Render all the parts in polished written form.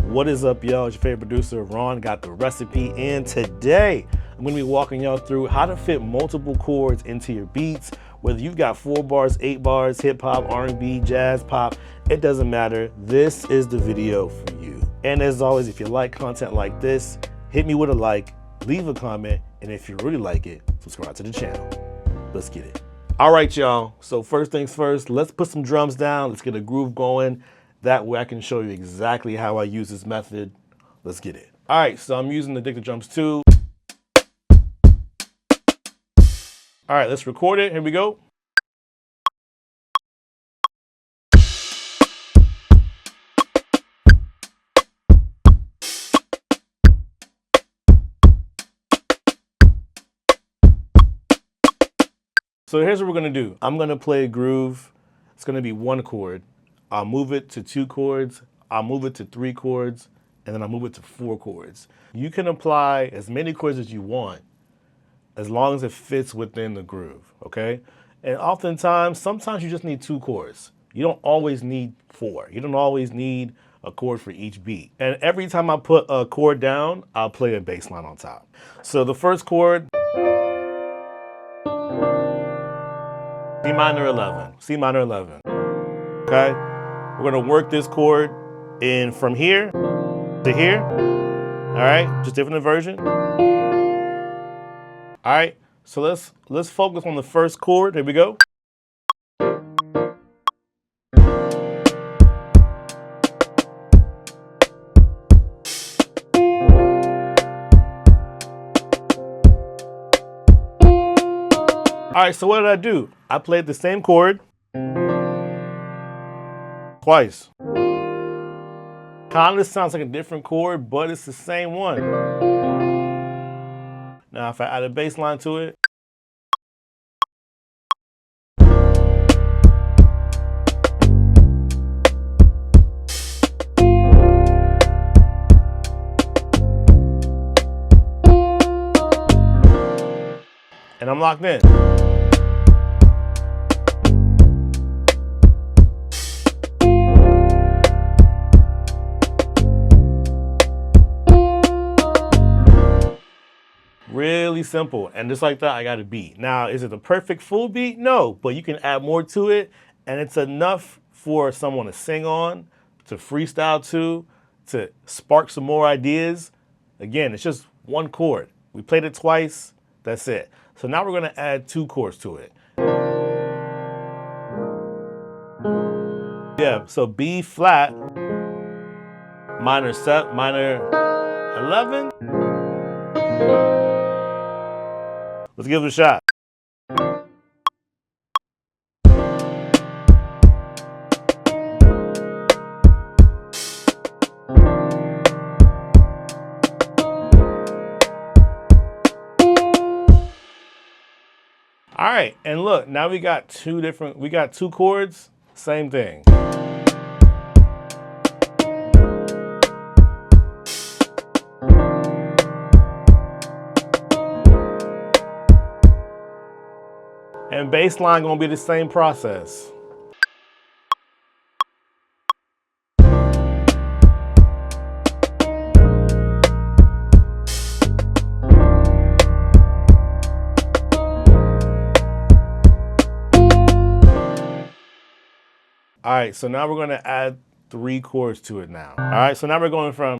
What is up, y'all? It's your favorite producer, Ron, got the recipe, and today I'm gonna be walking y'all through how to fit multiple chords into your beats. Whether you've got 4 bars, 8 bars, hip hop, R&B, jazz, pop, it doesn't matter. This is the video for you. And as always, if you like content like this, hit me with a like, leave a comment, and if you really like it, subscribe to the channel. Let's get it. All right, y'all. So first things first, let's put some drums down. Let's get a groove going. That way I can show you exactly how I use this method. Let's get it. All right, so I'm using the Addictive Drums 2. All right, let's record it. Here we go. So here's what we're gonna do. I'm gonna play a groove. It's gonna be 1 chord. I'll move it to 2 chords. I'll move it to 3 chords, and then I'll move it to 4 chords. You can apply as many chords as you want, as long as it fits within the groove, okay? And oftentimes, sometimes you just need 2 chords. You don't always need 4. You don't always need a chord for each beat. And every time I put a chord down, I'll play a bass line on top. So the first chord, C minor 11, C minor 11, okay? We're gonna work this chord in from here to here, all right? Just different version. All right, so let's focus on the first chord. Here we go. All right, so what did I do? I played the same chord twice. Kind of sounds like a different chord, but it's the same one. Now, if I add a bass line to it, and I'm locked in. Really simple, and just like that, I got a beat. Now, is it the perfect full beat? No, but you can add more to it, and it's enough for someone to sing on, to freestyle to spark some more ideas. Again, it's just 1 chord. We played it twice, that's it. So now we're gonna add 2 chords to it. Yeah, so B flat, minor 11. Let's give it a shot. All right, and look, now we got 2 chords, same thing. And bass line gonna be the same process. All right, so now we're gonna add 3 chords to it now. All right, so now we're going from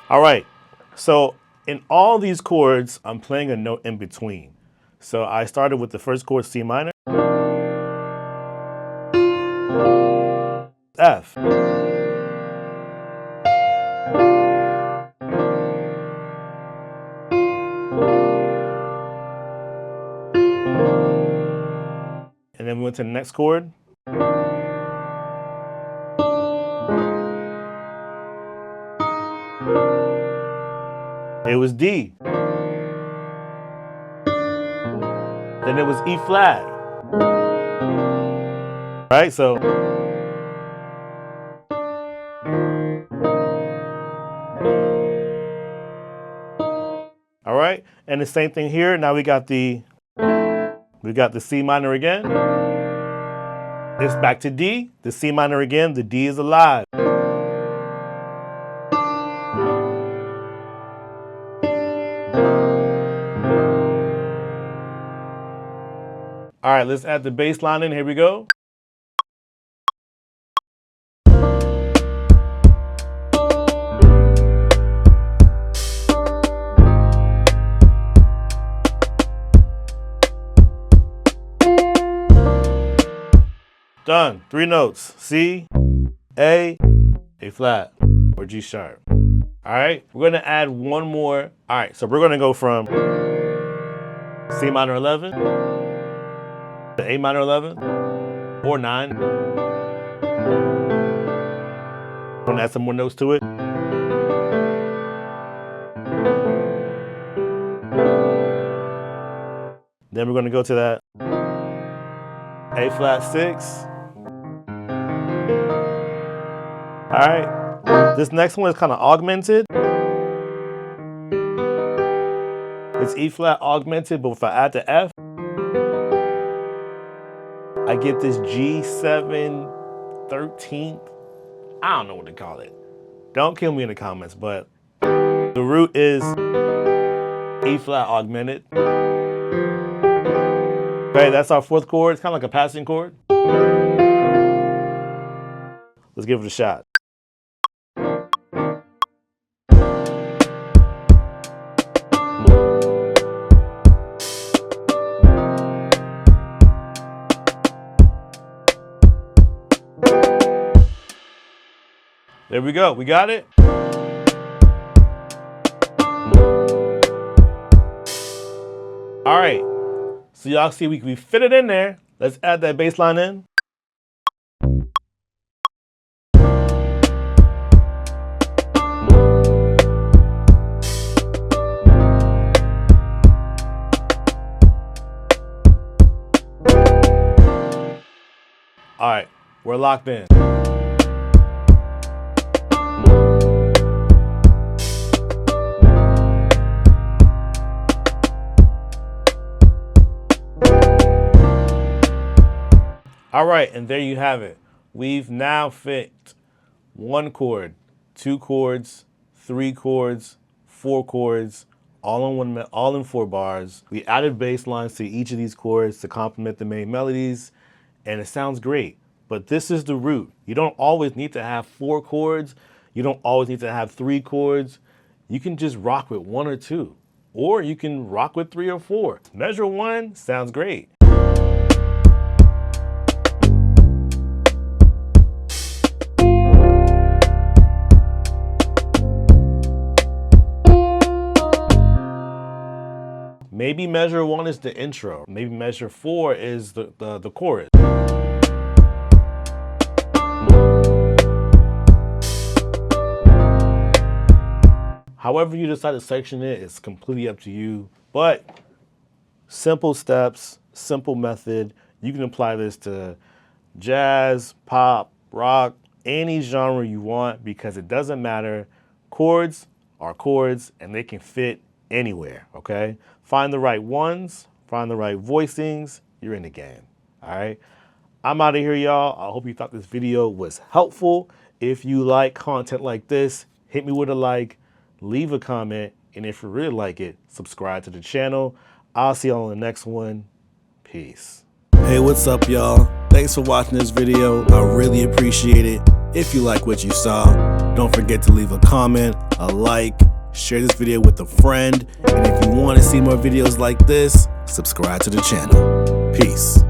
all right, so in all these chords, I'm playing a note in between. So I started with the first chord, C minor, F. And then we went to the next chord. It was D. Then it was E flat. Right, so. All right, and the same thing here. Now we got the C minor again. It's back to D, the C minor again, the D is alive. All right, let's add the bass line in, here we go. Done, 3 notes, C, A flat, or G sharp. All right, we're gonna add one more. All right, so we're gonna go from C minor 11 to A minor 11 or 9. Wanna add some more notes to it? Then we're gonna go to that A flat 6. All right, this next one is kind of augmented. It's E flat augmented, but if I add the F, I get this G7 13th. I don't know what to call it. Don't kill me in the comments, but the root is E flat augmented. Okay, that's our 4th chord. It's kind of like a passing chord. Let's give it a shot. There we go, we got it. All right, so y'all see we fit it in there. Let's add that bass line in. All right, we're locked in. All right, and there you have it. We've now fit 1 chord, 2 chords, 3 chords, 4 chords, all in 4 bars. We added bass lines to each of these chords to complement the main melodies, and it sounds great. But this is the root. You don't always need to have 4 chords. You don't always need to have 3 chords. You can just rock with 1 or 2, or you can rock with 3 or 4. Measure 1 sounds great. Maybe measure 1 is the intro. Maybe measure 4 is the chorus. However you decide to section it, it's completely up to you. But simple steps, simple method. You can apply this to jazz, pop, rock, any genre you want, because it doesn't matter. Chords are chords and they can fit anywhere, okay? Find the right ones, find the right voicings, you're in the game, all right? I'm out of here, y'all. I hope you thought this video was helpful. If you like content like this, hit me with a like, leave a comment, and if you really like it, subscribe to the channel. I'll see y'all on the next one. Peace. Hey, what's up, y'all? Thanks for watching this video. I really appreciate it. If you like what you saw, don't forget to leave a comment, a like, share this video with a friend, and if you want to see more videos like this, subscribe to the channel. Peace.